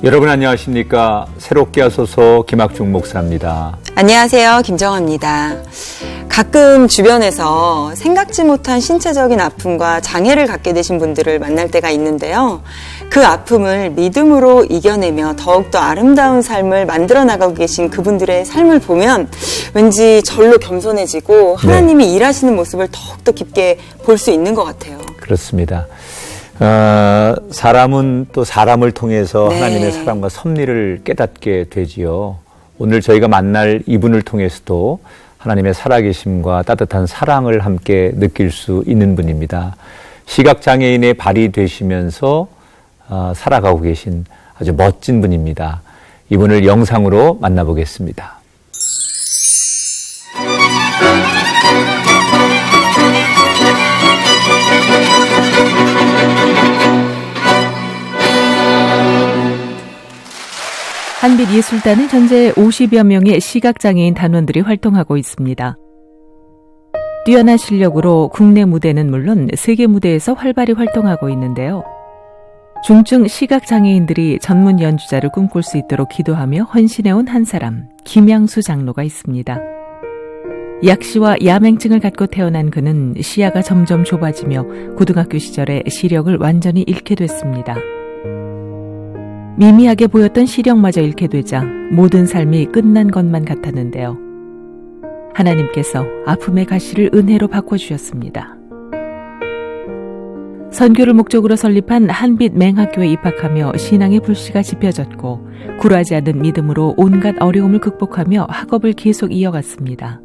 여러분 안녕하십니까? 새롭게 하소서 김학중 목사입니다. 안녕하세요. 김정아입니다. 가끔 주변에서 생각지 못한 신체적인 아픔과 장애를 갖게 되신 분들을 만날 때가 있는데요. 그 아픔을 믿음으로 이겨내며 더욱더 아름다운 삶을 만들어 나가고 계신 그분들의 삶을 보면 왠지 절로 겸손해지고 하나님이 일하시는 모습을 더욱더 깊게 볼 수 있는 것 같아요. 그렇습니다. 사람은 또 사람을 통해서 하나님의 사랑과 섭리를 깨닫게 되지요. 오늘 저희가 만날 이분을 통해서도 하나님의 살아계심과 따뜻한 사랑을 함께 느낄 수 있는 분입니다. 시각장애인의 발이 되시면서 살아가고 계신 아주 멋진 분입니다. 이분을 영상으로 만나보겠습니다. 한빛예술단은 현재 50여 명의 시각장애인 단원들이 활동하고 있습니다. 뛰어난 실력으로 국내 무대는 물론 세계 무대에서 활발히 활동하고 있는데요. 중증 시각장애인들이 전문 연주자를 꿈꿀 수 있도록 기도하며 헌신해온 한 사람, 김양수 장로가 있습니다. 약시와 야맹증을 갖고 태어난 그는 시야가 점점 좁아지며 고등학교 시절에 시력을 완전히 잃게 됐습니다. 미미하게 보였던 시력마저 잃게 되자 모든 삶이 끝난 것만 같았는데요. 하나님께서 아픔의 가시를 은혜로 바꿔주셨습니다. 선교를 목적으로 설립한 한빛 맹학교에 입학하며 신앙의 불씨가 지펴졌고 굴하지 않는 믿음으로 온갖 어려움을 극복하며 학업을 계속 이어갔습니다.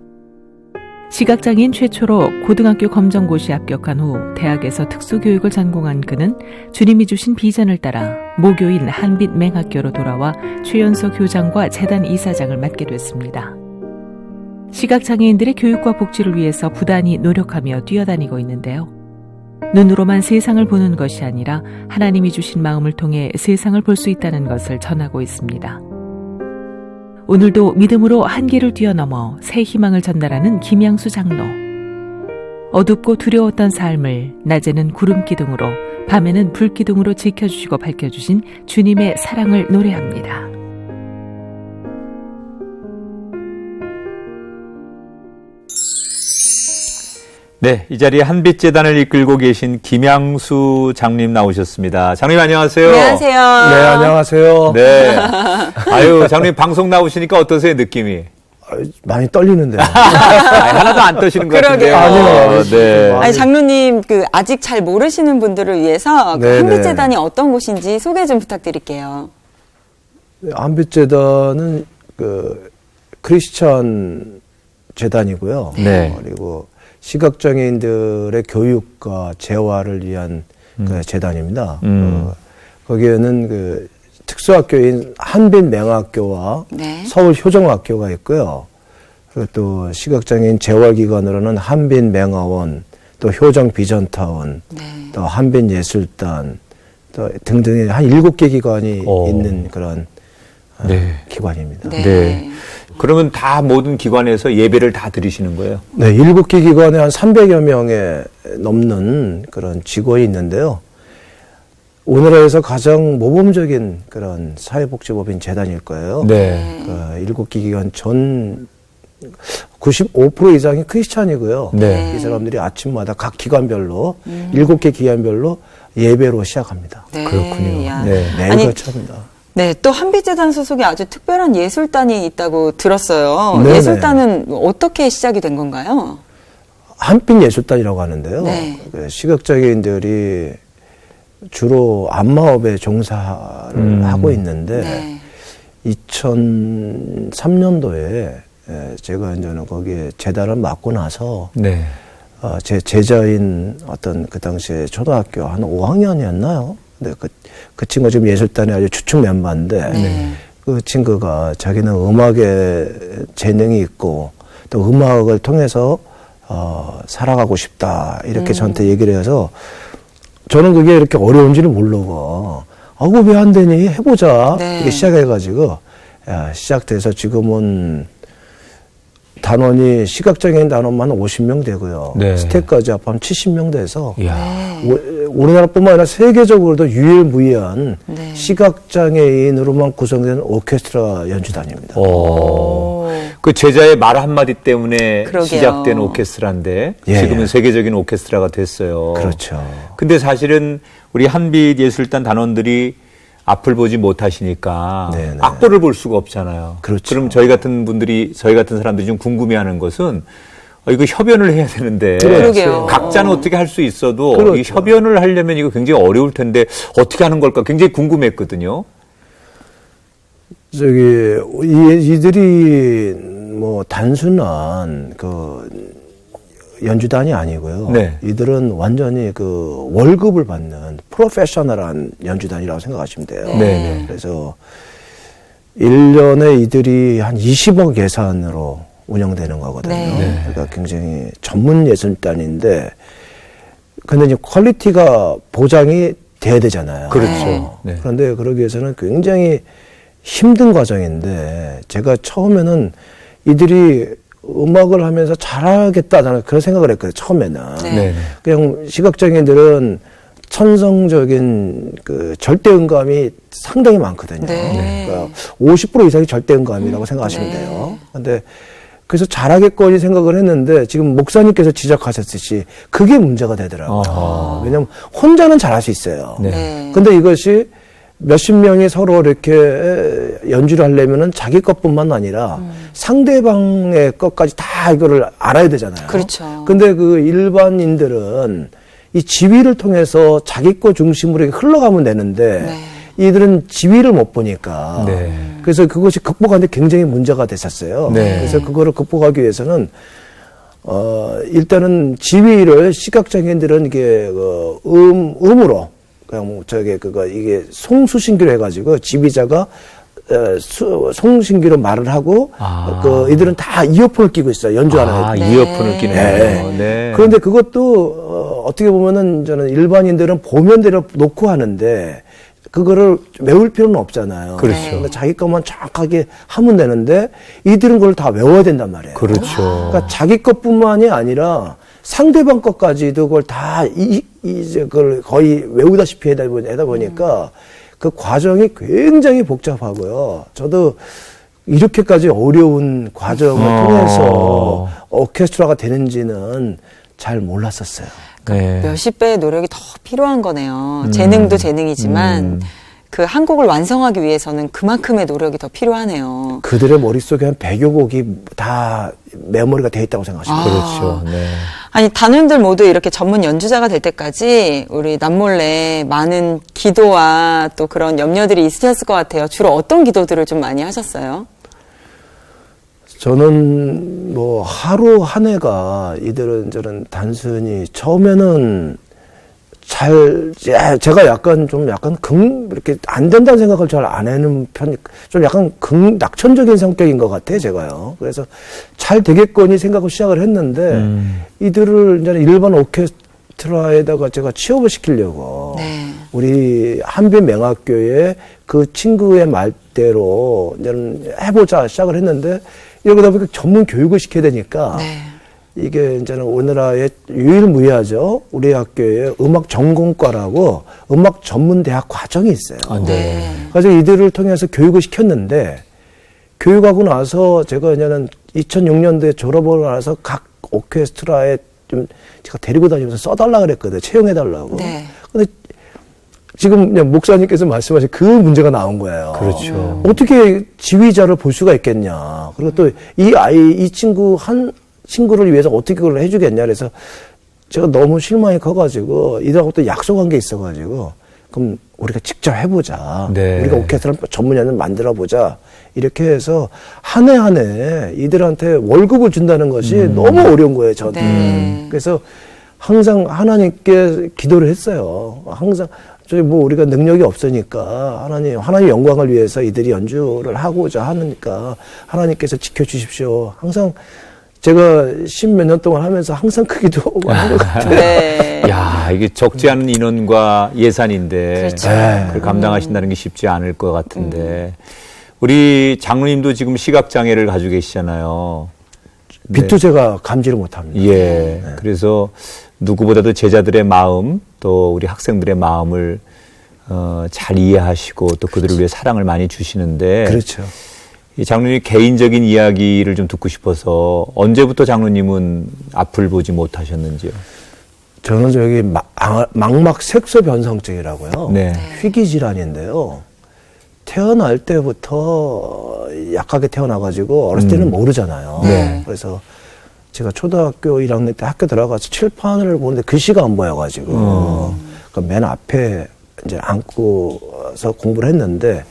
시각장애인 최초로 고등학교 검정고시에 합격한 후 대학에서 특수교육을 전공한 그는 주님이 주신 비전을 따라 모교인 한빛 맹학교로 돌아와 최연소 교장과 재단 이사장을 맡게 됐습니다. 시각장애인들의 교육과 복지를 위해서 부단히 노력하며 뛰어다니고 있는데요. 눈으로만 세상을 보는 것이 아니라 하나님이 주신 마음을 통해 세상을 볼 수 있다는 것을 전하고 있습니다. 오늘도 믿음으로 한계를 뛰어넘어 새 희망을 전달하는 김양수 장로. 어둡고 두려웠던 삶을 낮에는 구름 기둥으로 밤에는 불 기둥으로 지켜주시고 밝혀주신 주님의 사랑을 노래합니다. 네, 이 자리에 한빛재단을 이끌고 계신 김양수 장님 나오셨습니다. 장님 안녕하세요. 안녕하세요. 네, 안녕하세요. 네. 아유, 장님 방송 나오시니까 어떠세요, 느낌이? 많이 떨리는데요. 하나도 안 떠시는 것 같은데요. 아니요. 네. 아니, 장로님, 아직 잘 모르시는 분들을 위해서 한빛재단이 어떤 곳인지 소개 좀 부탁드릴게요. 한빛재단은 크리스천 재단이고요. 네. 그리고 시각장애인들의 교육과 재활을 위한 재단입니다. 거기에는 특수학교인 한빛맹학교와 서울효정학교가 있고요. 그리고 또 시각장애인 재활기관으로는 한빛맹아원, 또 효정비전타운, 또 한빛예술단, 또 등등의 한 7개 기관이 있는 그런 기관입니다. 네. 그러면 다 모든 기관에서 예배를 다 드리시는 거예요? 네, 7개 기관에 한 300여 명에 넘는 그런 직원이 있는데요. 우리나라에서 가장 모범적인 그런 사회복지법인 재단일 거예요. 네. 7개 기관 전 95% 이상이 크리스찬이고요. 네. 이 사람들이 아침마다 각 기관별로 7개 기관별로 예배로 시작합니다. 네. 그렇군요. 매일 같이 합니다. 네, 또 한빛재단 소속의 아주 특별한 예술단이 있다고 들었어요. 네네. 예술단은 어떻게 시작이 된 건가요? 한빛예술단이라고 하는데요. 네. 시각장애인들이 주로 안마업에 종사를 하고 있는데 2003년도에 제가 이제는 거기에 재단을 맡고 나서 제 제자인 어떤 그 당시에 초등학교 한 5학년이었나요? 근데 그 친구가 지금 예술단의 아주 주축 멤버인데 그 친구가 자기는 음악에 재능이 있고 또 음악을 통해서 살아가고 싶다 이렇게 저한테 얘기를 해서 저는 그게 이렇게 어려운지는 모르고 그거 왜 안 되니 해보자 이렇게 시작해가지고 시작돼서 지금은 단원이 시각장애인 단원만 50명 되고요. 네. 스텝까지 합하면 70명 돼서 이야. 우리나라뿐만 아니라 세계적으로도 유일무이한 네. 시각장애인으로만 구성된 오케스트라 연주단입니다. 그 제자의 말 한마디 때문에 그러게요. 시작된 오케스트라인데 예, 지금은 예. 세계적인 오케스트라가 됐어요. 그렇죠. 근데 사실은 우리 한빛 예술단 단원들이 앞을 보지 못하시니까 네네. 악보를 볼 수가 없잖아요. 그렇죠. 그럼 저희 같은 사람들이 좀 궁금해하는 것은 이거 협연을 해야 되는데 그러게요. 각자는 어떻게 할 수 있어도 그렇죠. 이 협연을 하려면 이거 굉장히 어려울 텐데 어떻게 하는 걸까 굉장히 궁금했거든요. 이들이 뭐 단순한 연주단이 아니고요. 네. 이들은 완전히 월급을 받는 프로페셔널한 연주단이라고 생각하시면 돼요. 네. 그래서 1년에 이들이 한 20억 예산으로 운영되는 거거든요. 네. 그러니까 굉장히 전문 예술단인데 근데 이제 퀄리티가 보장이 돼야 되잖아요. 그렇죠. 네. 그런데 그러기 위해서는 굉장히 힘든 과정인데 제가 처음에는 이들이 음악을 하면서 잘하겠다는 그런 생각을 했거든요. 처음에는. 네. 그냥 시각장애인들은 천성적인 절대음감이 상당히 많거든요. 네. 그러니까 50% 이상이 절대음감이라고 생각하시면 네. 돼요. 근데 그래서 잘하겠거니 생각을 했는데 지금 목사님께서 지적하셨듯이 그게 문제가 되더라고요. 어허. 왜냐하면 혼자는 잘할 수 있어요. 네. 네. 근데 이것이 몇십 명이 서로 이렇게 연주를 하려면은 자기 것뿐만 아니라 상대방의 것까지 다 이거를 알아야 되잖아요. 그렇죠. 근데 일반인들은 이 지휘를 통해서 자기 거 중심으로 이렇게 흘러가면 되는데 이들은 지휘를 못 보니까 네. 그래서 그것이 극복하는데 굉장히 문제가 됐었어요. 네. 그래서 그거를 극복하기 위해서는 일단은 지휘를 시각장애인들은 이게 음으로 그냥 이게 송수신기로 해가지고 지휘자가 송신기로 말을 하고 이들은 다 이어폰을 끼고 있어요. 연주하는 애들. 이어폰을 끼는 거예요. 네. 그런데 그것도 어떻게 보면은 저는 일반인들은 보면대로 놓고 하는데 그거를 외울 필요는 없잖아요. 그렇죠. 그러니까 자기 것만 정확하게 하면 되는데 이들은 그걸 다 외워야 된단 말이에요. 그렇죠. 그러니까 자기 것뿐만이 아니라 상대방 것까지도 그걸 다 이제 그걸 거의 외우다시피 하다 보니까 그 과정이 굉장히 복잡하고요. 저도 이렇게까지 어려운 과정을 통해서 오케스트라가 되는지는 잘 몰랐었어요. 네. 몇십 배의 노력이 더 필요한 거네요. 재능도 재능이지만 그 한 곡을 완성하기 위해서는 그만큼의 노력이 더 필요하네요. 그들의 머릿속에 한 100여 곡이 다 메모리가 돼 있다고 생각하시면 돼요. 그렇죠. 네. 아니, 단원들 모두 이렇게 전문 연주자가 될 때까지 우리 남몰래 많은 기도와 또 그런 염려들이 있으셨을 것 같아요. 주로 어떤 기도들을 좀 많이 하셨어요? 저는 하루 한 해가 저는 단순히 처음에는 제가 약간 이렇게 안 된다는 생각을 잘 안 하는 좀 약간 낙천적인 성격인 것 같아요, 제가요. 그래서 잘 되겠거니 생각을 시작을 했는데, 이들을 이제 일반 오케스트라에다가 제가 취업을 시키려고, 우리 한빛맹학교에 그 친구의 말대로 이제는 해보자 시작을 했는데, 이러다 보니까 전문 교육을 시켜야 되니까, 이게 이제는 우리나라의 유일무이하죠. 우리 학교에 음악 전공과라고 음악 전문 대학 과정이 있어요. 네. 그래서 이들을 통해서 교육을 시켰는데 교육하고 나서 제가 이제는 2006년도에 졸업을 나서 각 오케스트라에 좀 제가 데리고 다니면서 써달라 그랬거든요. 채용해달라고. 근데 지금 그냥 목사님께서 말씀하신 그 문제가 나온 거예요. 그렇죠. 어떻게 지휘자를 볼 수가 있겠냐. 그리고 또 이 친구를 위해서 어떻게 그걸 해주겠냐. 그래서 제가 너무 실망이 커가지고 이들하고 또 약속한 게 있어가지고 그럼 우리가 직접 해보자. 네. 우리가 오케스트라 전문연을 만들어보자. 이렇게 해서 한 해 한 해 이들한테 월급을 준다는 것이 너무 어려운 거예요. 저는. 그래서 항상 하나님께 기도를 했어요. 항상 우리가 능력이 없으니까 하나님 영광을 위해서 이들이 연주를 하고자 하니까 하나님께서 지켜주십시오. 항상 제가 10몇 년 동안 하면서 항상 그 기도하고 하는 것 같아요. 야, 이게 적지 않은 인원과 예산인데 그렇죠. 그걸 감당하신다는 게 쉽지 않을 것 같은데 우리 장로님도 지금 시각장애를 가지고 계시잖아요. 빛도 제가 감지를 못합니다. 예. 네. 그래서 누구보다도 제자들의 마음 또 우리 학생들의 마음을 잘 이해하시고 또 그들을 위해 사랑을 많이 주시는데 그렇죠. 이 장로님 개인적인 이야기를 좀 듣고 싶어서 언제부터 장로님은 앞을 보지 못하셨는지요? 저는 저기 망막 색소 변성증이라고요. 네. 희귀 질환인데요. 태어날 때부터 약하게 태어나가지고 어렸을 때는 모르잖아요. 네. 그래서 제가 초등학교 1학년 때 학교 들어가서 칠판을 보는데 글씨가 안 보여가지고 그 맨 앞에 이제 앉고서 공부를 했는데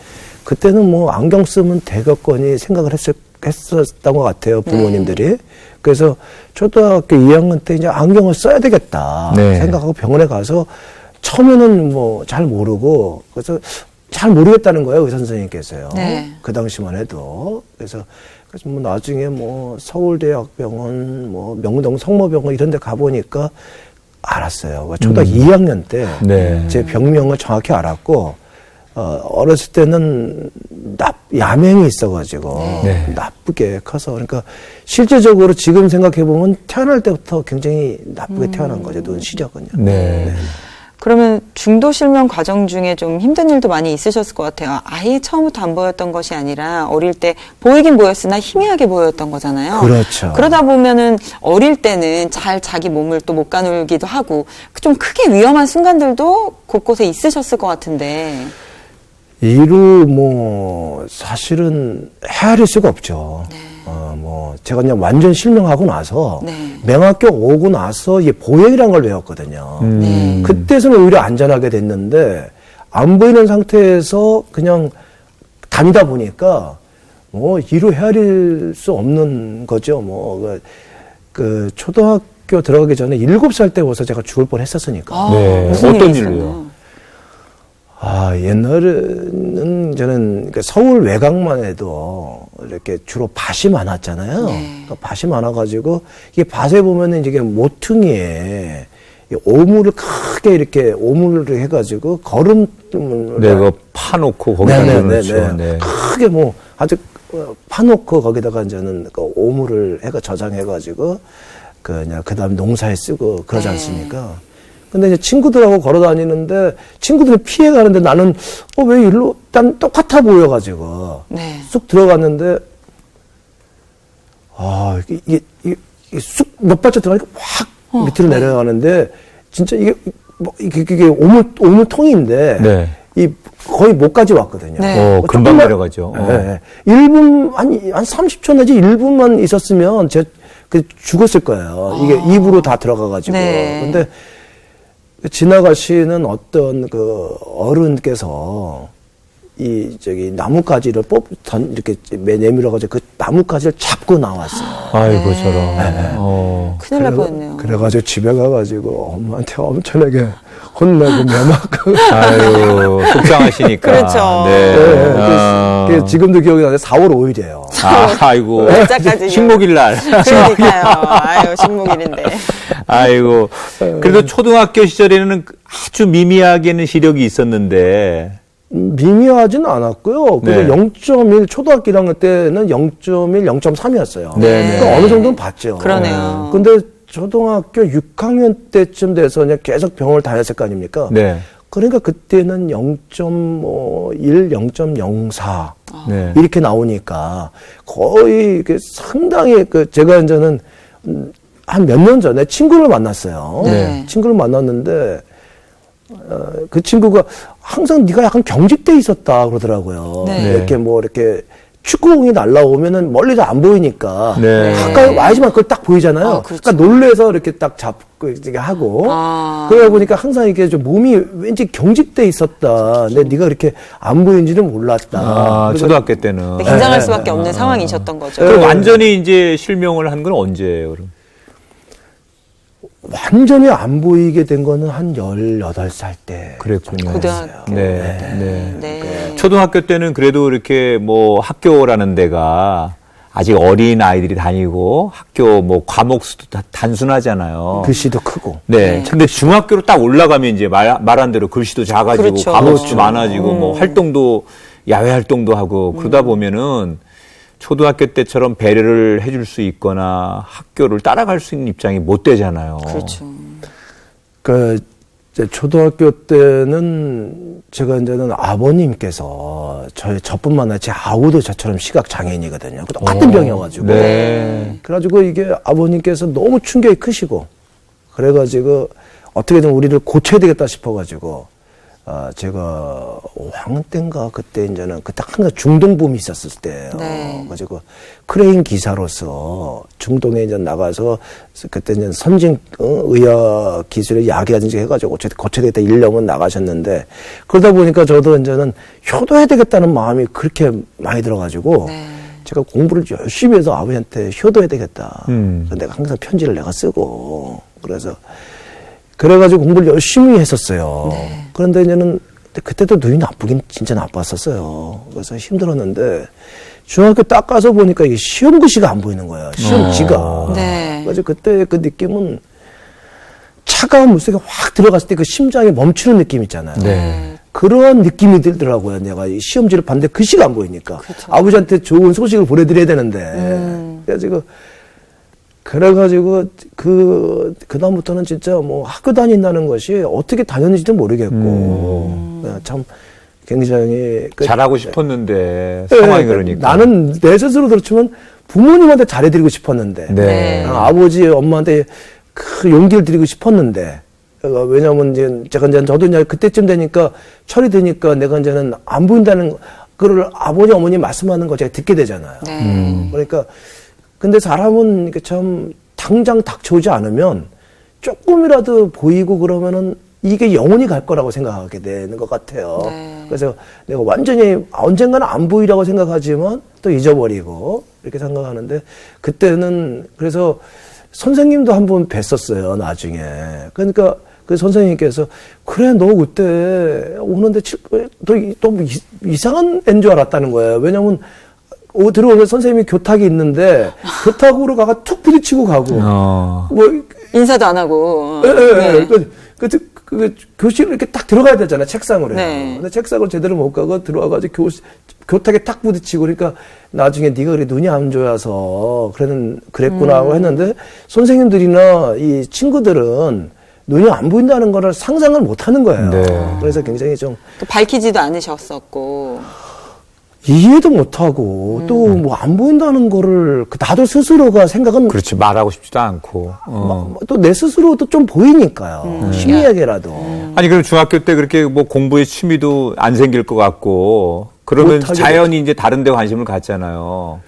그때는 뭐 안경 쓰면 되겠거니 생각을 했었던 것 같아요, 부모님들이. 그래서 초등학교 2학년 때 이제 안경을 써야 되겠다 네. 생각하고 생각하고 병원에 가서 처음에는 뭐 잘 모르고 그래서 잘 모르겠다는 거예요, 의사 선생님께서요. 네. 그 당시만 해도. 그래서 뭐 나중에 뭐 서울대학병원, 뭐 명동 성모병원 이런 데 가보니까 알았어요. 초등학교 2학년 때 제 네. 병명을 정확히 알았고, 어렸을 때는 야맹이 있어가지고 네. 나쁘게 커서 그러니까 실제적으로 지금 생각해보면 태어날 때부터 굉장히 나쁘게 태어난 거죠, 눈 시력은요. 네. 그러면 중도 실명 과정 중에 좀 힘든 일도 많이 있으셨을 것 같아요. 아예 처음부터 안 보였던 것이 아니라 어릴 때 보이긴 보였으나 희미하게 보였던 거잖아요. 그렇죠. 그러다 보면은 어릴 때는 잘 자기 몸을 또 못 가누기도 하고 좀 크게 위험한 순간들도 곳곳에 있으셨을 것 같은데. 이루 뭐 사실은 헤아릴 수가 없죠. 뭐 제가 그냥 완전 실명하고 나서 네. 맹학교 오고 나서 이 보행이라는 걸 배웠거든요. 네. 그때서는 오히려 안전하게 됐는데 안 보이는 상태에서 그냥 다니다 보니까 뭐 이루 헤아릴 수 없는 거죠. 뭐 그 초등학교 들어가기 전에 7살 때 와서 제가 죽을 뻔했었으니까. 네. 무슨 어떤 일이 일로요? 있었나요? 옛날에는 저는 서울 외곽만 해도 이렇게 주로 밭이 많았잖아요. 네. 그러니까 밭이 많아가지고 이게 밭에 보면은 이게 모퉁이에 이 오물을 크게 이렇게 오물을 해가지고 걸음을 네, 그거 파놓고 거기다 놓죠. 네. 크게 뭐 아주 파놓고 거기다가 이제는 그 오물을 해가 저장해가지고 그다음 농사에 쓰고 그러지 네. 않습니까? 근데 이제 친구들하고 걸어 다니는데 친구들이 피해 가는데 나는 왜 일로 난 똑같아 보여가지고 네. 쑥 들어갔는데 이게 쑥 몇 발짝 들어가니까 확 밑으로 내려가는데 진짜 이게 오물통인데 네. 이 거의 목까지 왔거든요. 네. 금방 내려가죠. 네. 1분 한 30초 내지 1분만 있었으면 죽었을 거예요. 이게 입으로 다 들어가가지고. 네. 근데 지나가시는 어떤 그 어른께서 나뭇가지를 이렇게 내밀어가지고 그 나뭇가지를 잡고 나왔어요. 아이고, 저런. 큰일 날 뻔했네요. 그래가지고 집에 가가지고 엄마한테 엄청나게 혼내고 매맞고. 아유, 속상하시니까. 그렇죠. 네. 그게 지금도 기억이 나는데 4월 5일이에요. 아이고. 날짜까지 식목일 날. 그러니까요. 아유, 식목일인데. 아이고. 그래도 초등학교 시절에는 아주 미미하게는 시력이 있었는데. 미미하지는 않았고요. 근데 네. 0.1, 초등학교 1학년 때는 0.1, 0.3이었어요. 네. 그러니까 어느 정도는 봤죠. 그러네요. 근데 초등학교 6학년 때쯤 돼서 그냥 계속 병원을 다녔을 거 아닙니까? 네. 그러니까 그때는 0.1, 0.04 네. 이렇게 나오니까 거의 상당히 제가 이제는 한 몇 년 전에 친구를 만났어요. 네. 친구를 만났는데 그 친구가 항상 네가 약간 경직돼 있었다 그러더라고요. 네. 이렇게 축구공이 날라오면은 멀리서 안 보이니까 네. 가까이 와야지만 그걸 딱 보이잖아요. 그렇죠. 그러니까 놀래서 이렇게 딱 잡고 이렇게 하고 그러다 보니까 항상 이게 좀 몸이 왠지 경직돼 있었다. 근데 네가 이렇게 안 보이는지는 몰랐다. 그래서 초등학교 때는. 긴장할 수밖에 없는 상황이셨던 거죠. 그럼 완전히 이제 실명을 한 건 언제예요, 그럼? 완전히 안 보이게 된 거는 한 18살 때. 그랬군요. 고등학교. 네. 초등학교 때는 그래도 이렇게 뭐 학교라는 데가 아직 어린 아이들이 다니고 학교 뭐 과목 수도 다 단순하잖아요. 글씨도 크고. 네. 근데 중학교로 딱 올라가면 이제 말한 대로 글씨도 작아지고 그렇죠. 과목 수도 많아지고 뭐 활동도 야외 활동도 하고 그러다 보면은 초등학교 때처럼 배려를 해줄 수 있거나 학교를 따라갈 수 있는 입장이 못 되잖아요. 그렇죠. 이제 초등학교 때는 제가 이제는 아버님께서 저뿐만 아니라 제 아우도 저처럼 시각 장애인이거든요. 똑같은 병이어가지고. 네. 그래가지고 이게 아버님께서 너무 충격이 크시고 그래가지고 어떻게든 우리를 고쳐야 되겠다 싶어가지고 제가 5학년 때인가 그때 이제는 그때 항상 중동붐이 있었을 때예요. 네. 가지고 크레인 기사로서 중동에 이제 나가서 그때 이제 선진 의학 기술의 야기라든지 해가지고 고쳐야 되겠다 1년은 나가셨는데 그러다 보니까 저도 이제는 효도해야 되겠다는 마음이 그렇게 많이 들어가지고 네. 제가 공부를 열심히 해서 아버지한테 효도해야 되겠다. 그래서 내가 항상 편지를 내가 쓰고 그래가지고 공부를 열심히 했었어요. 네. 그런데 이제는 그때도 눈이 나쁘긴 진짜 나빴었어요. 그래서 힘들었는데 중학교 딱 가서 보니까 이게 시험지가 안 보이는 거예요. 시험지가. 네. 그래서 그때 그 느낌은 차가운 물속에 확 들어갔을 때 그 심장이 멈추는 느낌 있잖아요. 네. 그런 느낌이 들더라고요. 내가 이 시험지를 봤는데 글씨가 안 보이니까. 그렇죠. 아버지한테 좋은 소식을 보내드려야 되는데. 그래가지고 그다음부터는 진짜 뭐 학교 다닌다는 것이 어떻게 다녔는지도 모르겠고. 참 굉장히. 잘하고 싶었는데 상황이 그러니까. 나는 내 스스로 그렇지만 부모님한테 잘해드리고 싶었는데. 네. 아버지, 엄마한테 그 용기를 드리고 싶었는데. 왜냐면 이제 제가 이제 저도 이제 그때쯤 되니까 철이 드니까 내가 이제는 안 보인다는 그걸 아버지 어머니 말씀하는 거 제가 듣게 되잖아요. 네. 그러니까 근데 사람은 이게 참 당장 닥쳐오지 않으면 조금이라도 보이고 그러면은 이게 영원히 갈 거라고 생각하게 되는 것 같아요. 네. 그래서 내가 완전히 언젠가는 안 보이라고 생각하지만 또 잊어버리고 이렇게 생각하는데 그때는 그래서 선생님도 한번 뵀었어요, 나중에. 그러니까 그 선생님께서 그래 너 그때 오는데 또 이상한 애인 줄 알았다는 거예요. 왜냐면 들어오면 선생님이 교탁이 있는데 교탁으로 가가 툭 부딪히고 가고 뭐 인사도 안 하고. 네. 그 교실 이렇게 딱 들어가야 되잖아요, 책상으로. 네. 근데 책상을 제대로 못 가고 들어와가지고 교탁에 탁 부딪히고 그러니까 나중에 네가 그래 눈이 안 좋아서 그랬구나 하고 했는데 선생님들이나 이 친구들은 눈이 안 보인다는 거를 상상을 못 하는 거예요. 네. 그래서 굉장히 좀 또 밝히지도 않으셨었고. 이해도 못하고 또 뭐 안 보인다는 거를 나도 스스로가 생각은 그렇지, 말하고 싶지도 않고. 또 내 스스로도 좀 보이니까요. 심리학이라도. 아니, 그럼 중학교 때 그렇게 뭐 공부에 취미도 안 생길 것 같고, 그러면 자연히 이제 다른 데 관심을 갖잖아요.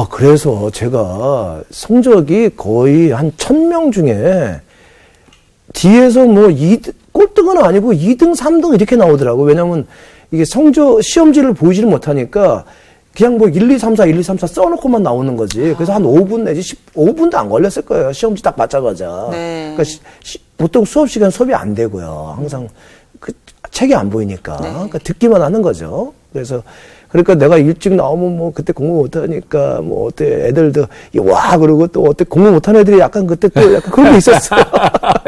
그래서 제가 성적이 거의 한 1000명 중에 뒤에서 뭐 꼴등은 아니고 2등, 3등 이렇게 나오더라고. 왜냐면 이게 시험지를 보이지를 못하니까 그냥 뭐 1, 2, 3, 4, 1, 2, 3, 4 써놓고만 나오는 거지. 그래서 한 5분 내지 15분도 안 걸렸을 거예요. 시험지 딱 맞자마자. 네. 그러니까 보통 수업 시간 수업이 안 되고요. 항상 그 책이 안 보이니까. 네. 그러니까 듣기만 하는 거죠. 그러니까 내가 일찍 나오면 뭐 그때 공부 못하니까 뭐 어때 애들도 와 그러고 또 어때 공부 못하는 애들이 약간 그때 또 약간 그런 게 있었어요.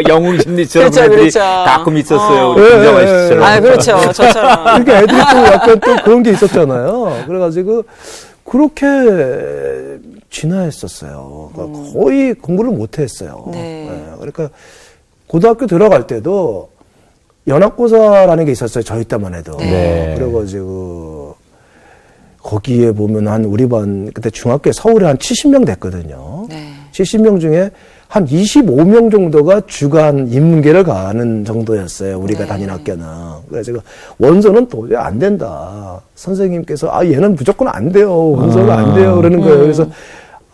영웅 심리처럼 그렇죠, 애들이 그렇죠. 가끔 있었어요. 우리 네, 김정환 네, 씨처럼. 아, 그렇죠. 저처럼. 그러니까 애들이 또 약간 또 그런 게 있었잖아요. 그래가지고 그렇게 진화했었어요. 그러니까 거의 공부를 못했어요. 네. 그러니까 고등학교 들어갈 때도 연합고사라는 게 있었어요. 저희 때만 해도. 네. 그래가지고 거기에 보면 우리 반 그때 중학교에 서울에 한 70명 됐거든요. 네. 70명 중에 한 25명 정도가 주간 인문계를 가는 정도였어요. 우리가 네. 다닌 학교는. 그래서 원서는 도저히 안 된다. 선생님께서 얘는 무조건 안 돼요. 원서는 안 돼요. 그러는 거예요. 그래서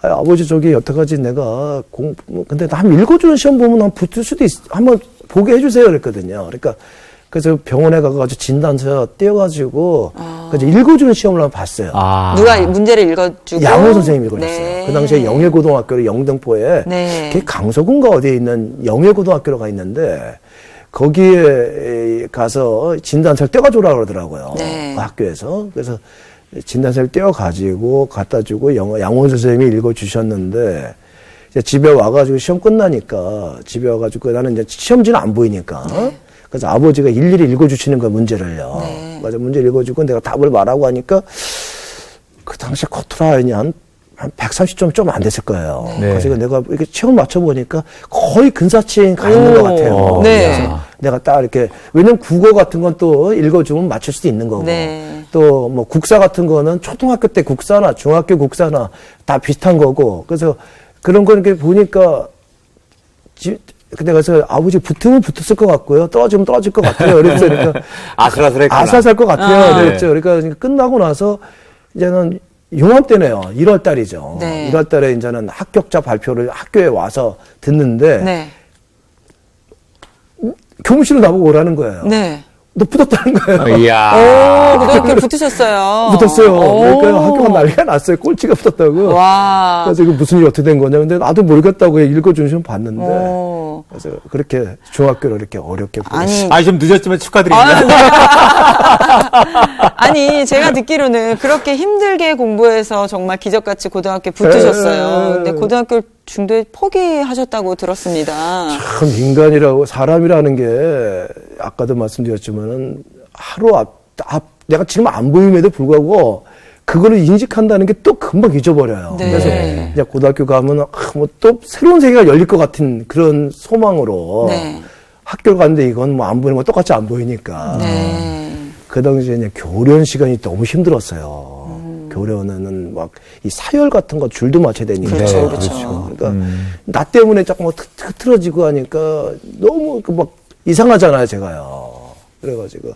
아버지 저기 여태까지 내가 근데 한 읽어주는 시험 보면 한 붙을 수도 한번 보게 해주세요. 그랬거든요. 그래서 병원에 가가지고 진단서 떼어가지고 그래서 읽어주는 시험을 한번 봤어요. 누가 문제를 읽어주고. 양호 선생님이 그랬어요. 네. 그 당시에 영예고등학교를 영등포에 네. 그게 강서군가 어디에 있는 영예고등학교가 있는데 거기에 가서 진단서를 떼어가주라고 그러더라고요. 네. 그 학교에서. 그래서 진단서를 떼어가지고 갖다 주고 양호 선생님이 읽어주셨는데 이제 집에 와가지고 시험 끝나니까 집에 와가지고 나는 이제 시험지는 안 보이니까 네. 그래서 아버지가 일일이 읽어주시는 거야 문제를요. 네. 맞아 문제 읽어주고 내가 답을 말하고 하니까 그 당시 커트라인이 한 130점 좀 안 됐을 거예요. 네. 그래서 내가 이렇게 체온 맞춰보니까 거의 근사층 가 있는 것 같아요. 네. 그래서 내가 딱 이렇게, 왜냐면 국어 같은 건 또 읽어주면 맞출 수도 있는 거고. 네. 또 뭐 국사 같은 거는 초등학교 때 국사나 중학교 국사나 다 비슷한 거고. 그래서 그런 거 이렇게 보니까 근데 그래서 아버지 붙으면 붙었을 것 같고요. 떨어지면 떨어질 것 같아요. 그러니까 아슬아슬했구나. 아슬아슬할 것 같아요. 아. 그랬죠. 그러니까 끝나고 나서 이제는 용암때네요. 1월 달이죠. 네. 1월 달에 이제는 합격자 발표를 학교에 와서 듣는데 네. 교무실로 나보고 오라는 거예요. 네. 너 붙었다는 거예요. 이야. 오, 고등학교 붙으셨어요. 붙었어요. 오. 그러니까 학교가 난리가 났어요. 꼴찌가 붙었다고. 와. 그래서 이거 무슨 일이 어떻게 된 거냐. 근데 나도 모르겠다고 읽어주시면 봤는데. 오. 그래서 그렇게 중학교를 이렇게 어렵게 보냈어요. 아니, 좀 늦었지만 축하드립니다. 아니, 제가 듣기로는 그렇게 힘들게 공부해서 정말 기적같이 고등학교 붙으셨어요. 근데 고등학교 중도에 포기하셨다고 들었습니다. 참 인간이라고 사람이라는 게 아까도 말씀드렸지만은 하루 내가 지금 안 보임에도 불구하고 그거를 인식한다는 게 또 금방 잊어버려요. 네. 그래서 이제 고등학교 가면 뭐 또 새로운 세계가 열릴 것 같은 그런 소망으로 네. 학교를 갔는데 이건 뭐 안 보이는 거 똑같이 안 보이니까 네. 그 당시에 이제 교련 시간이 너무 힘들었어요. 교련에는 막 이 사열 같은 거 줄도 맞춰야 되니까. 그렇죠, 그렇죠. 그러니까 나 때문에 자꾸 막 흐트러지고 하니까 너무 막 이상하잖아요, 제가요. 그래가지고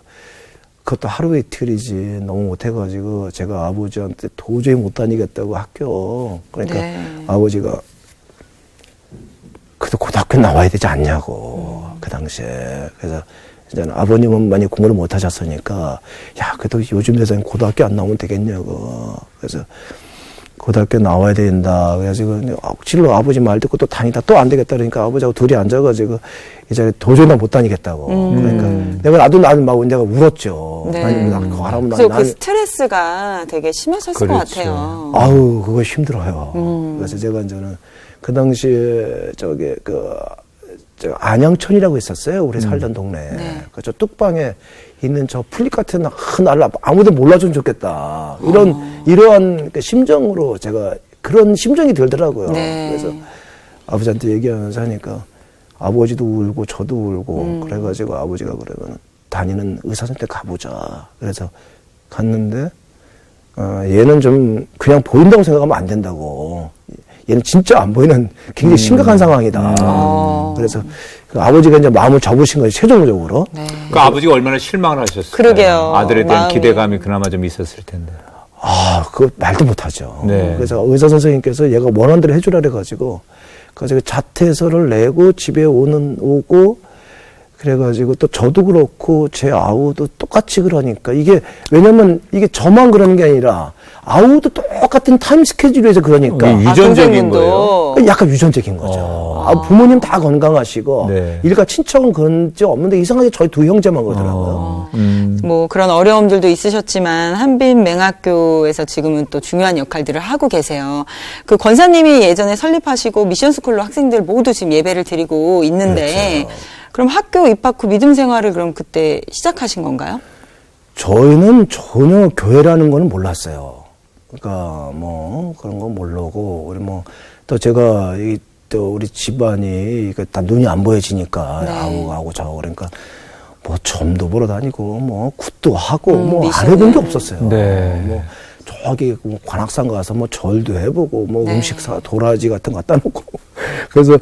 그것도 하루 이틀이지 너무 못해가지고 제가 아버지한테 도저히 못 다니겠다고 학교. 그러니까 네. 아버지가 그래도 고등학교 나와야 되지 않냐고 그 당시에. 그래서 이제 아버님은 많이 공부를 못 하셨으니까 야 그래도 요즘 세상에 고등학교 안 나오면 되겠냐고. 그래서 고등학교 나와야 된다. 그래가지고 억지로 아버지 말 듣고 또 다니다 또 안 되겠다 그러니까 아버지하고 둘이 앉아가지고 이제 도저히 나 못 다니겠다고. 그러니까 나도 막 내가 울었죠. 네. 아니 나 그거 하라면 그래서 난 그 스트레스가 되게 심하셨을 것 그렇죠. 같아요. 아우 그거 힘들어요. 그래서 제가 이제는 그 당시에 저기 저 안양천이라고 있었어요. 우리 살던 동네에. 네. 저 뚝방에 있는 저 플립 같은 큰 알라 아무도 몰라주면 좋겠다. 이러한 그 심정으로 제가 그런 심정이 들더라고요. 네. 그래서 아버지한테 얘기하면서 하니까 아버지도 울고 저도 울고 그래가지고 아버지가 그러면 다니는 의사 선생님한테 가보자. 그래서 갔는데 얘는 좀 그냥 보인다고 생각하면 안 된다고. 얘는 진짜 안 보이는 굉장히 심각한 상황이다. 그래서 그 아버지가 이제 마음을 접으신 거예요, 최종적으로. 네. 그 아버지가 얼마나 실망을 하셨어요. 그러게요. 아들에 대한 마음이. 기대감이 그나마 좀 있었을 텐데. 그거 말도 못 하죠. 네. 그래서 의사 선생님께서 얘가 원하는 대로 해주라 그래가지고, 그래서 자퇴서를 내고 집에 오고, 그래가지고 또 저도 그렇고 제 아우도 똑같이 그러니까 왜냐면 이게 저만 그러는 게 아니라 아우도 똑같은 타임 스케줄에서 그러니까 이게 유전적인 선생님도. 거예요. 약간 유전적인 거죠. 부모님 다 건강하시고 네. 일가 친척은 그런 적 없는데 이상하게 저희 두 형제만 그러더라고요. 뭐 그런 어려움들도 있으셨지만 한빛맹학교에서 지금은 또 중요한 역할들을 하고 계세요. 그 권사님이 예전에 설립하시고 미션스쿨로 학생들 모두 지금 예배를 드리고 있는데 그렇죠. 그럼 학교 입학 후 믿음 생활을 그럼 그때 시작하신 건가요? 저희는 전혀 교회라는 거는 몰랐어요. 그러니까 뭐 그런 거 모르고 우리 뭐 또 제가 또 우리 집안이 다 눈이 안 보여지니까 네. 아우하고 저 그러니까 뭐 점도 보러 다니고 뭐 굿도 하고 뭐 안 미션을. 해본 게 없었어요. 네. 뭐 저기 뭐 관악산 가서 뭐 절도 해보고 뭐 네. 음식 도라지 같은 거 갖다 놓고 그래서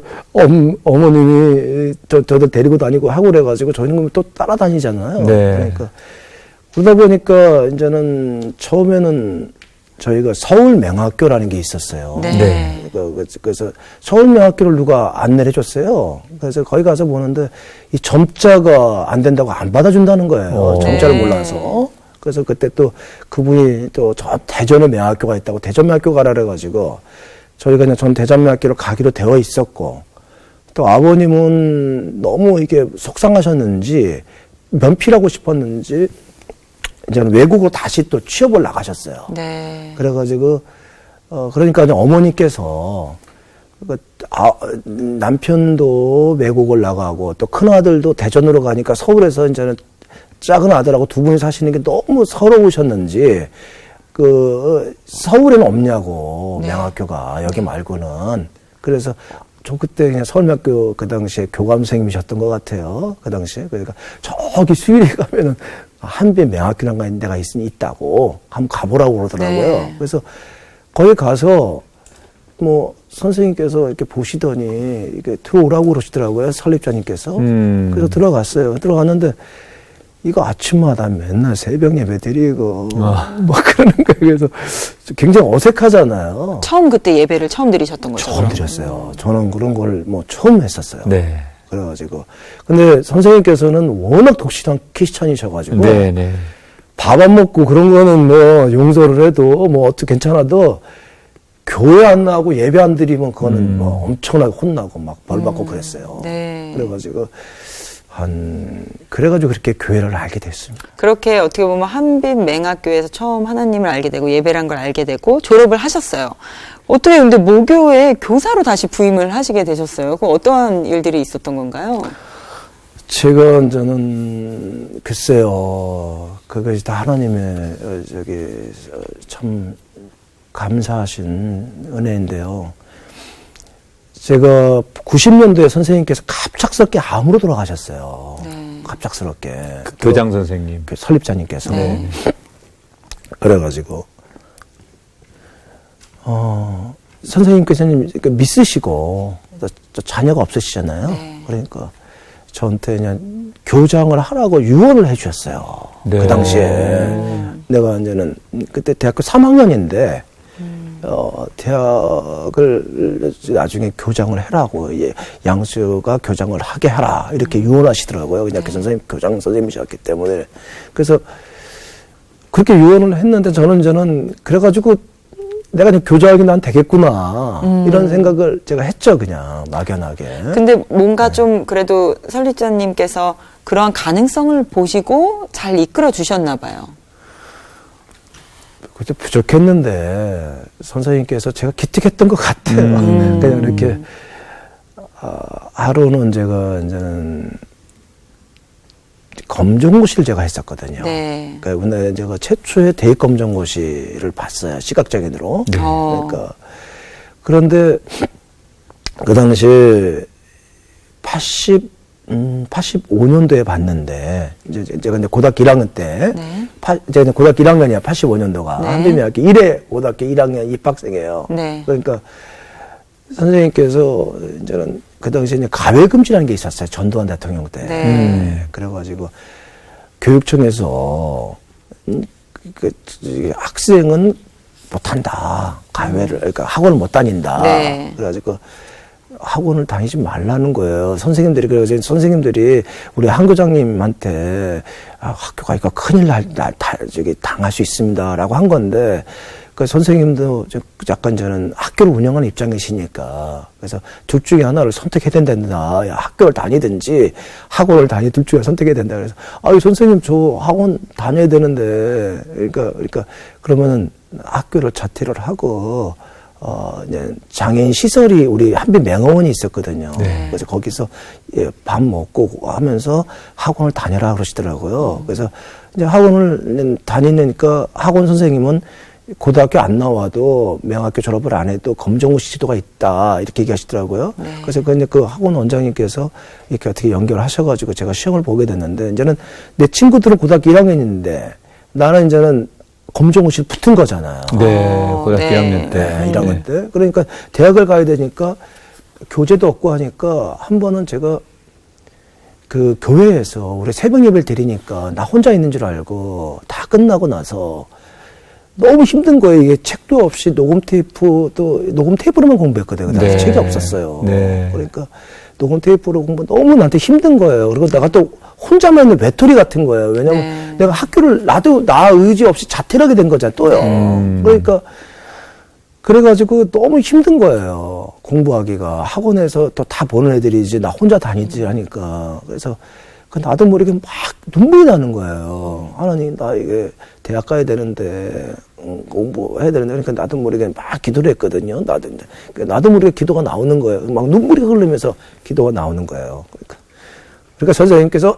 어머님이 저들 데리고 다니고 하고 그래가지고 저희는 또 따라다니잖아요. 네. 그러니까 그러다 보니까 이제는 처음에는 저희가 서울맹학교라는 게 있었어요. 네. 네. 그래서 서울맹학교를 누가 안내를 해줬어요. 그래서 거기 가서 보는데 이 점자가 안 된다고 안 받아준다는 거예요. 점자를 네. 몰라서. 그래서 그때 또 그분이 또 저 대전에 매학교가 있다고 대전매학교 가라 그래가지고 저희가 그냥 전 대전매학교를 가기로 되어 있었고 또 아버님은 너무 이게 속상하셨는지 면피라고 싶었는지 이제는 외국으로 다시 또 취업을 나가셨어요. 네. 그래가지고 그러니까 이제 어머니께서 남편도 외국을 나가고 또 큰 아들도 대전으로 가니까 서울에서 이제는 작은 아들하고 두 분이 사시는 게 너무 서러우셨는지 서울에는 없냐고, 명학교가. 여기 말고는. 그래서 저 그때 그냥 서울대학교 그 당시에 교감 선생님이셨던 것 같아요. 그 당시에. 그러니까 저기 수일에 가면은 한빛 명학교라는 데가 있다고. 한번 가보라고 그러더라고요. 네. 그래서 거기 가서 뭐 선생님께서 이렇게 보시더니 이렇게 들어오라고 그러시더라고요. 설립자님께서. 그래서 들어갔어요. 들어갔는데 이거 아침마다 맨날 새벽 예배 드리고 뭐 그러는 거예요. 그래서 굉장히 어색하잖아요. 처음 그때 예배를 처음 드리셨던 거죠? 처음 드렸어요. 저는 그런 걸 뭐 처음 했었어요. 네. 그래가지고 근데 선생님께서는 워낙 독실한 크리스찬이셔가지고 네, 네. 밥 안 먹고 그런 거는 뭐 용서를 해도 뭐 어떻게 괜찮아도 교회 안 나가고 예배 안 드리면 그거는 뭐 엄청나게 혼나고 막 벌 받고 그랬어요. 네. 그래가지고 그래가지고 그렇게 교회를 알게 됐습니다. 그렇게 어떻게 보면 한빛 맹학교에서 처음 하나님을 알게 되고 예배란 걸 알게 되고 졸업을 하셨어요. 어떻게 근데 모교에 교사로 다시 부임을 하시게 되셨어요? 그럼 어떠한 일들이 있었던 건가요? 저는 글쎄요, 그것이 다 하나님의 참 감사하신 은혜인데요. 제가 90년도에 선생님께서 갑작스럽게 암으로 돌아가셨어요. 네. 갑작스럽게. 교장 선생님. 그 설립자님께서. 네. 그래가지고, 선생님께서는 믿으시고, 또 자녀가 없으시잖아요. 네. 그러니까 저한테 그냥 교장을 하라고 유언을 해주셨어요. 네. 그 당시에. 내가 이제는 그때 대학교 3학년인데, 대학을 나중에 교장을 해라고, 양수가 교장을 하게 하라, 이렇게 유언하시더라고요. 그냥 그 선생님, 교장 선생님이셨기 때문에. 그래서 그렇게 유언을 했는데 저는 그래가지고 내가 그냥 교장이 난 되겠구나, 이런 생각을 제가 했죠, 그냥 막연하게. 근데 뭔가 좀 그래도 설립자님께서 그러한 가능성을 보시고 잘 이끌어 주셨나 봐요. 그때 부족했는데 선생님께서 제가 기특했던 것 같아요. 그냥 이렇게 하루는 제가 이제는 검정고시를 제가 했었거든요. 네. 그러니까 근데 제가 최초의 대입 검정고시를 봤어요. 시각장애인으로. 네. 그러니까 그런데 그 당시 85년도에 봤는데, 제가 이제 고등학교 1학년 때, 네. 제가 고등학교 1학년이야, 85년도가. 네. 한빛명학교 1회 고등학교 1학년 입학생이에요. 네. 그러니까 선생님께서 이제는 그 당시에 이제 가외금지라는 게 있었어요. 전두환 대통령 때. 네. 그래가지고 교육청에서 학생은 못한다. 가외를, 그러니까 학원을 못 다닌다. 네. 그래가지고 학원을 다니지 말라는 거예요. 선생님들이. 그래서 선생님들이 우리 한교장님한테 학교 가니까 큰일 당할 수 있습니다라고 한 건데, 그 선생님도 약간 저는 학교를 운영하는 입장이시니까, 그래서 둘 중에 하나를 선택해야 된다. 학교를 다니든지 학원을 다니 둘 중에 선택해야 된다. 그래서 선생님 저 학원 다녀야 되는데, 그러니까 그러면은 학교를 자퇴를 하고 이제 장애인 시설이 우리 한빛 맹어원이 있었거든요. 네. 그래서 거기서 밥 먹고 하면서 학원을 다녀라 그러시더라고요. 그래서 이제 학원을 다니니까 학원 선생님은 고등학교 안 나와도 명학교 졸업을 안 해도 검정고시 지도가 있다, 이렇게 얘기하시더라고요. 네. 그래서 그 학원 원장님께서 이렇게 어떻게 연결하셔가지고 제가 시험을 보게 됐는데, 이제는 내 친구들은 고등학교 1학년인데 나는 이제는 검정고시 붙은 거잖아요. 네, 고등학교 네. 1학년 때. 네, 1학년 때. 그러니까 대학을 가야 되니까 교재도 없고 하니까 한 번은 제가 그 교회에서 우리 새벽 예배를 드리니까 나 혼자 있는 줄 알고 다 끝나고 나서 너무 힘든 거예요. 이게 책도 없이 녹음 테이프로만 공부했거든요. 그 당시 네. 책이 없었어요. 네. 그러니까 녹음 테이프로 공부 너무 나한테 힘든 거예요. 그리고 내가 또 혼자만 있는 외톨이 같은 거예요. 왜냐면 네. 내가 학교를 나 의지 없이 자퇴를 하게 된 거잖아, 또요. 그러니까 그래가지고 너무 힘든 거예요. 공부하기가. 학원에서 또 다 보는 애들이 이제 나 혼자 다니지 하니까. 그래서 나도 모르게 막 눈물이 나는 거예요. 하나님, 나 이게 대학 가야 되는데, 공부해야 되는데, 그러니까 나도 모르게 막 기도를 했거든요. 나도 모르게 기도가 나오는 거예요. 막 눈물이 흐르면서 기도가 나오는 거예요. 그러니까 선생님께서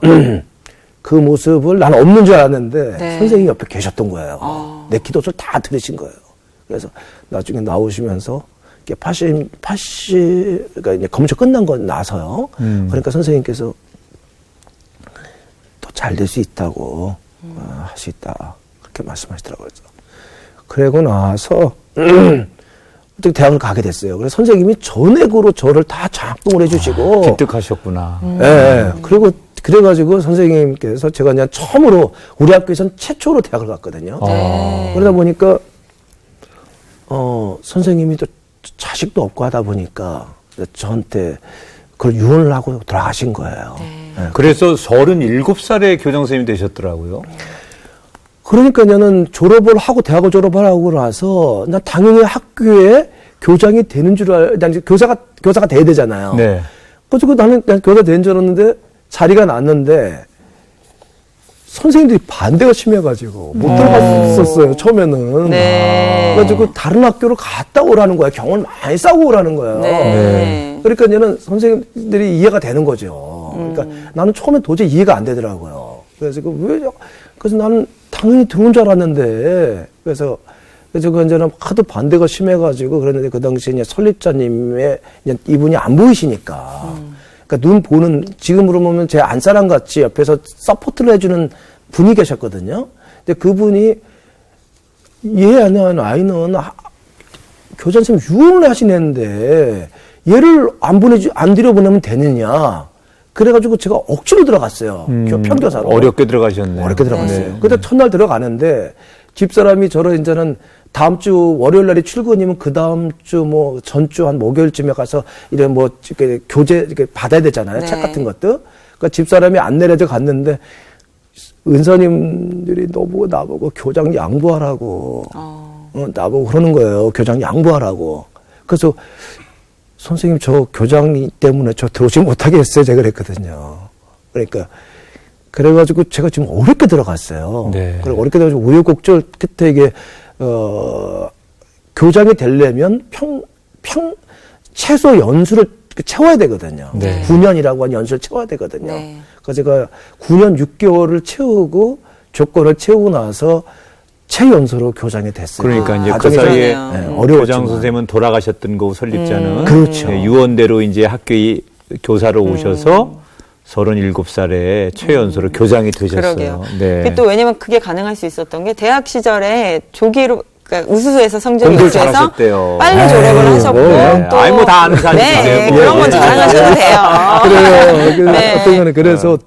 그 모습을 나는 없는 줄 알았는데 네. 선생님이 옆에 계셨던 거예요. 내 기도를 다 들으신 거예요. 그래서 나중에 나오시면서 이게 80, 그러니까 이제 검사 끝난 건 나서요. 그러니까 선생님께서 또 잘 될 수 있다고 할 수 있다 그렇게 말씀하시더라고요. 그러고 나서 어떻게 대학을 가게 됐어요. 그래서 선생님이 전액으로 저를 다 장학금을 해주시고 기특하셨구나. 예. 그리고 그래가지고 선생님께서 제가 그냥 처음으로 우리 학교에선 최초로 대학을 갔거든요. 네. 그러다 보니까 선생님이 또 자식도 없고 하다 보니까 저한테 그걸 유언을 하고 돌아가신 거예요. 예. 그래서 37살에 교장 선생님이 되셨더라고요. 그러니까 나는 졸업을 하고 대학을 졸업을 하고 나서 난 당연히 학교에 교장이 되는 난 이제 교사가 돼야 되잖아요. 네. 그래서 나는 교사 된 줄 알았는데 자리가 났는데 선생님들이 반대가 심해가지고 못 들어갔었어요 처음에는. 네. 그래가지고 다른 학교로 갔다 오라는 거야. 경을 많이 싸고 오라는 거예요. 네. 그러니까 얘는 선생님들이 이해가 되는 거죠. 그러니까 나는 처음에 도저히 이해가 안 되더라고요. 그래서 그래서 나는 당연히 들어온 줄 알았는데 그래서 이제는 하도 반대가 심해가지고 그랬는데 그 당시에 이제 설립자님의 이분이 안 보이시니까. 그러니까 눈 보는, 지금으로 보면 제 안사람 같이 옆에서 서포트를 해주는 분이 계셨거든요. 근데 그분이 얘 아이는 교장 선생님 유언을 하시는데 얘를 안 들여보내면 되느냐. 그래가지고 제가 억지로 들어갔어요. 평교사로. 어렵게 들어가셨네요. 어렵게 들어갔어요. 네. 근데 첫날 들어가는데 집사람이 저를 이제는 다음 주 월요일 날이 출근이면 그 다음 주 뭐 전주 한 목요일쯤에 가서 이런 뭐 이렇게 교재 이렇게 받아야 되잖아요. 네. 책 같은 것도. 그러니까 집사람이 안 내려져 갔는데 은사님들이 나보고 교장 양보하라고 나보고 그러는 거예요. 교장 양보하라고. 그래서 선생님 저 교장 때문에 저 들어오지 못하게 했어요. 제가 그랬거든요. 그러니까 그래가지고 제가 지금 어렵게 들어갔어요. 네. 그리고 어렵게 들어가지고 우여곡절 끝에 이게 교장이 되려면 최소 연수를 채워야 되거든요. 네. 9년이라고 하는 연수를 채워야 되거든요. 네. 그래서 제가 9년 6개월을 채우고 조건을 채우고 나서 최연소로 교장이 됐어요. 그러니까 이제 그 과정이 좀, 사이에 어려웠지만. 교장 선생님은 돌아가셨던 거고 설립자는 그렇죠. 네, 유언대로 이제 학교에 교사로 오셔서 37살에 최연소로 교장이 되셨어요. 그러게요. 네. 그게 또 왜냐면 그게 가능할 수 있었던 게 대학 시절에 조기로 그러니까 우수수에서 성적이 공부를 우수해서 잘하셨대요. 빨리 졸업을 하셨고 네. 또 아이, 뭐다 아는 사실이세요. 네, 뭐. 그런 건 예. 자랑하셔도 돼요. 그래요. 네. 어떤 거는 그래서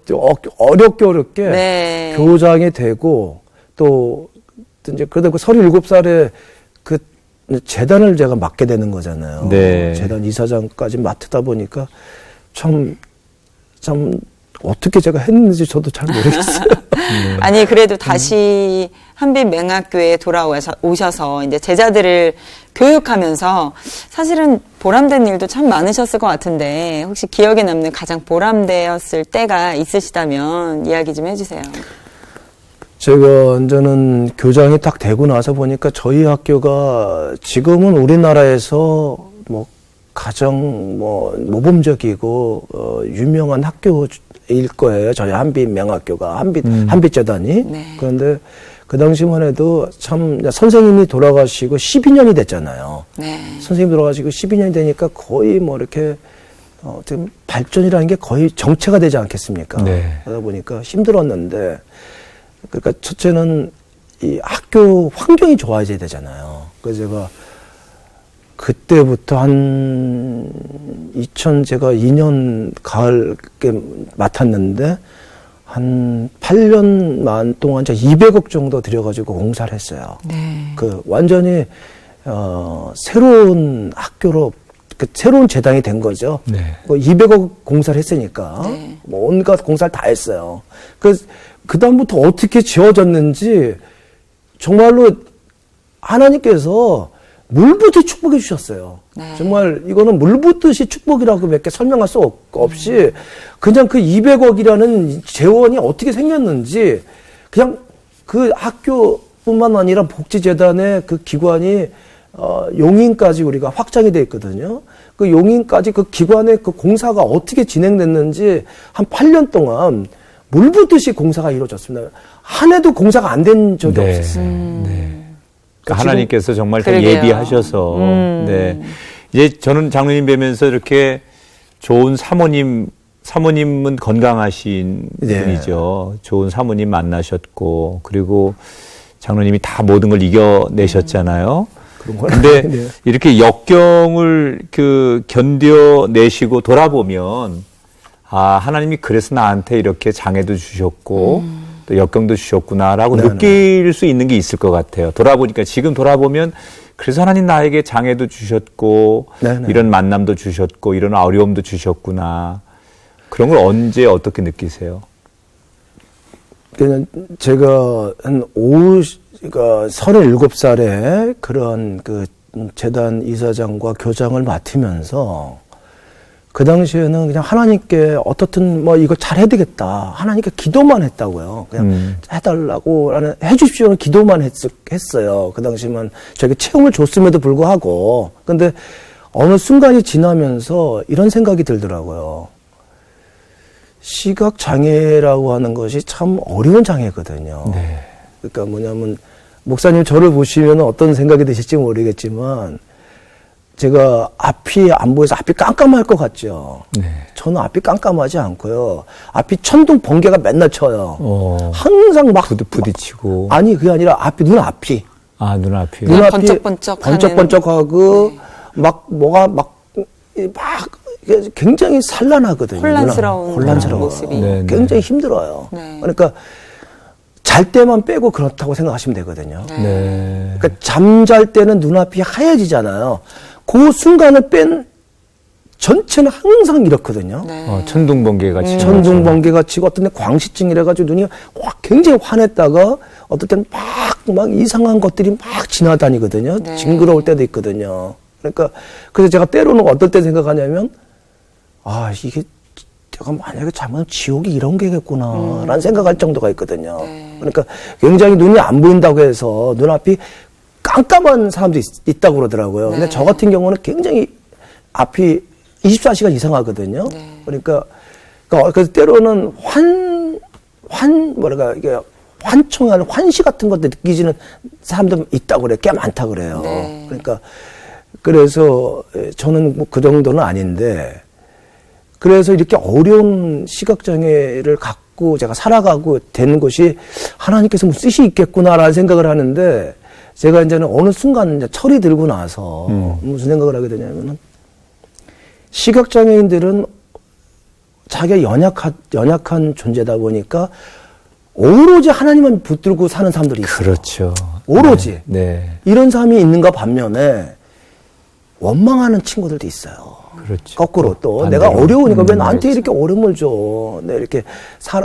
어렵게 네. 교장이 되고 또 이제 그러다 그 37살에 그 재단을 제가 맡게 되는 거잖아요. 네. 재단 이사장까지 맡다 보니까 참 어떻게 제가 했는지 저도 잘 모르겠어요. 아니 그래도 다시 한빛맹학교에 돌아오셔서 이제 제자들을 교육하면서 사실은 보람된 일도 참 많으셨을 것 같은데 혹시 기억에 남는 가장 보람되었을 때가 있으시다면 이야기 좀 해주세요. 제가 저는 교장이 딱 되고 나서 보니까 저희 학교가 지금은 우리나라에서 뭐 가장 뭐 모범적이고 유명한 학교일 거예요. 저희 한빛명학교가 한빛재단이. 네. 그런데 그 당시만 해도 참 선생님이 돌아가시고 12년이 됐잖아요. 네. 선생님 돌아가시고 12년이 되니까 거의 뭐 이렇게 좀 발전이라는 게 거의 정체가 되지 않겠습니까? 네. 그러다 보니까 힘들었는데 그러니까 첫째는 이 학교 환경이 좋아져야 되잖아요. 그래서 제가 그때부터 제가 2년 가을에 맡았는데 한 8년 만 동안 제가 200억 정도 들여가지고 공사를 했어요. 네. 그 완전히 새로운 학교로 새로운 재단이 된 거죠. 네. 200억 공사를 했으니까 네. 뭐 온갖 공사를 다 했어요. 그 다음부터 어떻게 지어졌는지 정말로 하나님께서 물붓듯이 축복해 주셨어요. 네. 정말 이거는 물붓듯이 축복이라고 몇 개 설명할 수 없이 그냥 그 200억이라는 재원이 어떻게 생겼는지 그냥 그 학교뿐만 아니라 복지재단의 그 기관이 용인까지 우리가 확장이 돼 있거든요. 그 용인까지 그 기관의 그 공사가 어떻게 진행됐는지 한 8년 동안 물 붓듯이 공사가 이루어졌습니다. 한 해도 공사가 안 된 적이 네. 없었어요. 네. 그러니까 하나님께서 정말 다 그러게요. 예비하셔서 네. 이제 저는 장로님 뵈면서 이렇게 좋은 사모님은 건강하신 네. 분이죠. 좋은 사모님 만나셨고 그리고 장로님이 다 모든 걸 이겨내셨잖아요. 그런 건 근데 네. 이렇게 역경을 견뎌내시고 돌아보면 아, 하나님이 그래서 나한테 이렇게 장애도 주셨고 또 역경도 주셨구나라고 네네. 느낄 수 있는 게 있을 것 같아요. 지금 돌아보면 그래서 하나님 나에게 장애도 주셨고 네네. 이런 만남도 주셨고 이런 어려움도 주셨구나. 그런 걸 언제 어떻게 느끼세요? 그냥 제가 그러니까 37살에 그런 그 재단 이사장과 교장을 맡으면서 그 당시에는 그냥 하나님께 어떻든 뭐 이거 잘해야 되겠다. 하나님께 기도만 했다고요. 그냥 해달라고, 해주십시오는 기도만 했어요. 그 당시만 저에게 체험을 줬음에도 불구하고. 근데 어느 순간이 지나면서 이런 생각이 들더라고요. 시각장애라고 하는 것이 참 어려운 장애거든요. 네. 그러니까 뭐냐면, 목사님 저를 보시면 어떤 생각이 드실지 모르겠지만, 제가 앞이 안 보여서 앞이 깜깜할 것 같죠. 네. 저는 앞이 깜깜하지 않고요. 앞이 천둥 번개가 맨날 쳐요. 항상 막 부딪히고. 아니 그게 아니라 앞이 눈앞이 아, 눈앞이. 그냥 번쩍번쩍하는. 막 뭐가 막 굉장히 산란하거든요. 혼란스러운 모습이. 네, 굉장히 힘들어요. 네. 그러니까 잘 때만 빼고 그렇다고 생각하시면 되거든요. 네. 그러니까 잠잘 때는 눈앞이 하얘지잖아요. 그 순간을 뺀 전체는 항상 이렇거든요. 네. 천둥번개가 치고. 천둥번개가 치고 어떤 때 광시증이라가지고 눈이 확 굉장히 환했다가 어떤 때는 막 이상한 것들이 막 지나다니거든요. 네. 징그러울 때도 있거든요. 그러니까 그래서 제가 때로는 어떨 때 생각하냐면 이게 제가 만약에 잘못하면 지옥이 이런 게겠구나라는 생각할 정도가 있거든요. 네. 그러니까 굉장히 눈이 안 보인다고 해서 눈앞이 깜깜한 사람도 있다고 그러더라고요. 근데 네. 저 같은 경우는 굉장히 앞이 24시간 이상하거든요. 네. 그러니까 그래서 때로는 이게 환청하는 환시 같은 것도 느끼지는 사람도 있다고 그래요. 꽤 많다 그래요. 네. 그러니까 그래서 저는 뭐 그 정도는 아닌데 그래서 이렇게 어려운 시각장애를 갖고 제가 살아가고 되는 것이 하나님께서 뭐 뜻이 있겠구나라는 생각을 하는데 제가 이제는 어느 순간 이제 철이 들고 나서 무슨 생각을 하게 되냐면은 시각장애인들은 자기가 연약한 존재다 보니까 오로지 하나님만 붙들고 사는 사람들이 있어요. 그렇죠. 오로지. 네. 이런 사람이 있는가 반면에 원망하는 친구들도 있어요. 그렇죠. 거꾸로 또 반대로. 내가 어려우니까 왜 나한테 이렇게 어려움을 줘. 내가 이렇게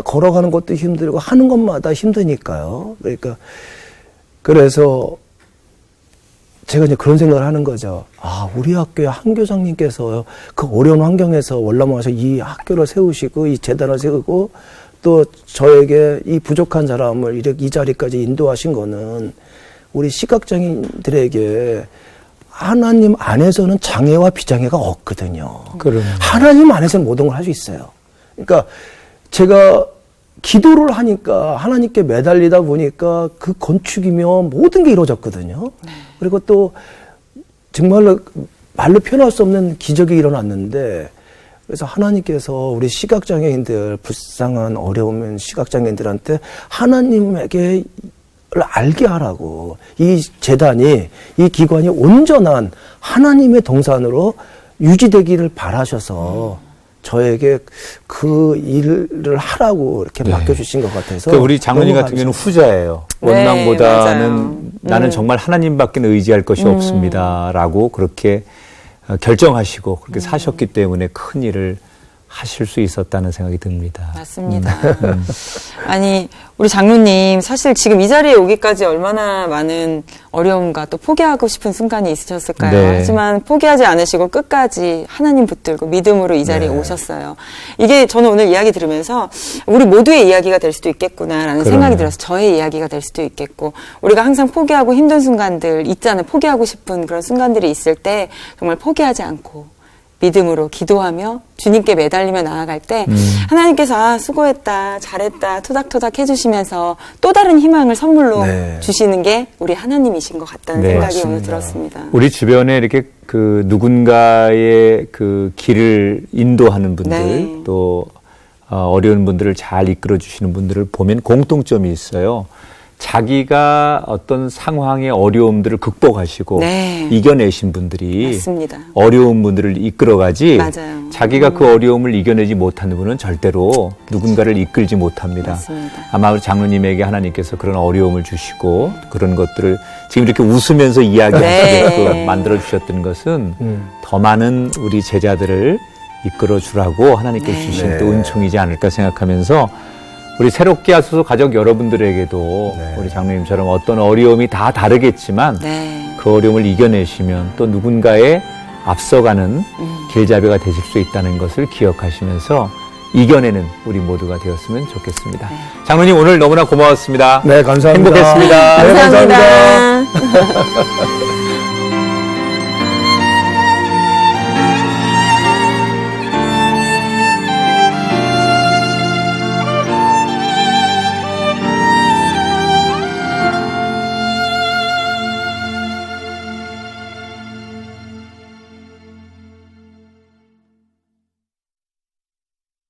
걸어가는 것도 힘들고 하는 것마다 힘드니까요. 그래서 제가 이제 그런 생각을 하는 거죠. 우리 학교의 한 교장님께서 그 어려운 환경에서 월남와서 이 학교를 세우시고 이 재단을 세우고 또 저에게 이 부족한 사람을 이렇게 이 자리까지 인도하신 거는 우리 시각장애인들에게 하나님 안에서는 장애와 비장애가 없거든요. 그럼요. 하나님 안에서는 모든 걸 할 수 있어요. 그러니까 제가 기도를 하니까 하나님께 매달리다 보니까 그 건축이며 모든 게 이루어졌거든요. 그리고 또 정말로 말로 표현할 수 없는 기적이 일어났는데 그래서 하나님께서 우리 시각장애인들 불쌍한 어려운 시각장애인들한테 하나님에게 알게 하라고 이 재단이 이 기관이 온전한 하나님의 동산으로 유지되기를 바라셔서 저에게 그 일을 하라고 이렇게 맡겨주신 것 같아서 그러니까 우리 장로님 같은 경우는 후자예요. 네, 원망보다는 맞아요. 나는 정말 하나님밖에 의지할 것이 없습니다라고 그렇게 결정하시고 그렇게 사셨기 때문에 큰 일을 하실 수 있었다는 생각이 듭니다. 맞습니다. 아니, 우리 장로님, 사실 지금 이 자리에 오기까지 얼마나 많은 어려움과 또 포기하고 싶은 순간이 있으셨을까요? 네. 하지만 포기하지 않으시고 끝까지 하나님 붙들고 믿음으로 이 자리에 네. 오셨어요. 이게 저는 오늘 이야기 들으면서 우리 모두의 이야기가 될 수도 있겠구나라는 생각이 들어서 저의 이야기가 될 수도 있겠고, 우리가 항상 포기하고 힘든 순간들 있잖아요. 포기하고 싶은 그런 순간들이 있을 때 정말 포기하지 않고 믿음으로 기도하며 주님께 매달리며 나아갈 때 하나님께서 아, 수고했다, 잘했다, 토닥토닥 해주시면서 또 다른 희망을 선물로 네. 주시는 게 우리 하나님이신 것 같다는 네, 생각이 오늘 맞습니다. 들었습니다. 우리 주변에 이렇게 그 누군가의 그 길을 인도하는 분들 네. 또 어려운 분들을 잘 이끌어 주시는 분들을 보면 공통점이 있어요. 자기가 어떤 상황의 어려움들을 극복하시고 네. 이겨내신 분들이 맞습니다. 어려운 분들을 이끌어가지 맞아요. 자기가 그 어려움을 이겨내지 못하는 분은 절대로 누군가를 이끌지 못합니다. 맞습니다. 아마 우리 장로님에게 하나님께서 그런 어려움을 주시고 그런 것들을 지금 이렇게 웃으면서 이야기하게끔 네. 만들어 주셨던 것은 더 많은 우리 제자들을 이끌어 주라고 하나님께서 네. 주신 네. 또 은총이지 않을까 생각하면서 우리 새롭게 하소서 가족 여러분들에게도 네. 우리 장로님처럼 어떤 어려움이 다 다르겠지만 네. 그 어려움을 이겨내시면 또 누군가의 앞서가는 길잡이가 되실 수 있다는 것을 기억하시면서 이겨내는 우리 모두가 되었으면 좋겠습니다. 장로님 오늘 너무나 고마웠습니다. 네, 감사합니다. 행복했습니다. 네, 감사합니다.